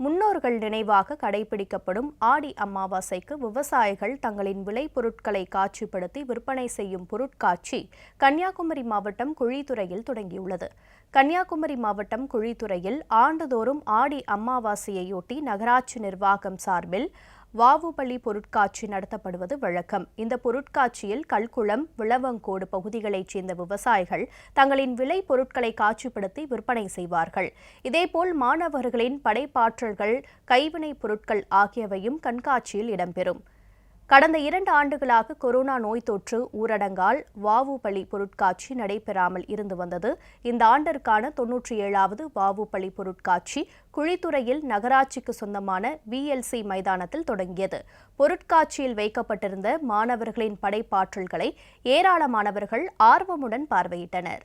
முன்னோர்கள் நினைவாக கடைபிடிக்கப்படும் ஆடி அமாவாசைக்கு விவசாயிகள் தங்களின் விளைபொருட்களை காட்சிப்படுத்தி விற்பனை செய்யும் பொருட்காட்சி கன்னியாகுமரி மாவட்டம் குழித்துறையில் தொடங்கியுள்ளது. கன்னியாகுமரி மாவட்டம் குழித்துறையில் ஆண்டுதோறும் ஆடி அமாவாசையையொட்டி நகராட்சி நிர்வாகம் சார்பில் வாவுபலி பொருட்காட்சி நடத்தப்படுவது வழக்கம். இந்த பொருட்காட்சியில் கல்குளம், விளவங்கோடு பகுதிகளைச் சேர்ந்த விவசாயிகள் தங்களின் விளை பொருட்களை காட்சிப்படுத்தி விற்பனை செய்வார்கள். இதேபோல் மாணவர்களின் படைப்பாற்றல்கள், கைவினைப் பொருட்கள் ஆகியவையும் கண்காட்சியில் இடம்பெறும். கடந்த 2 ஆண்டுகளாக கொரோனா நோய் தொற்று ஊரடங்கால் வாவுபலி பொருட்காட்சி நடைபெறாமல் இருந்து வந்தது. இந்த ஆண்டிற்கான 97வது வாவுபலி பொருட்காட்சி குழித்துறையில் நகராட்சிக்கு சொந்தமான VLC மைதானத்தில் தொடங்கியது. பொருட்காட்சியில் வைக்கப்பட்டிருந்த மாணவர்களின் படைப்பாற்றல்களை ஏராளமானவர்கள் ஆர்வமுடன் பார்வையிட்டனர்.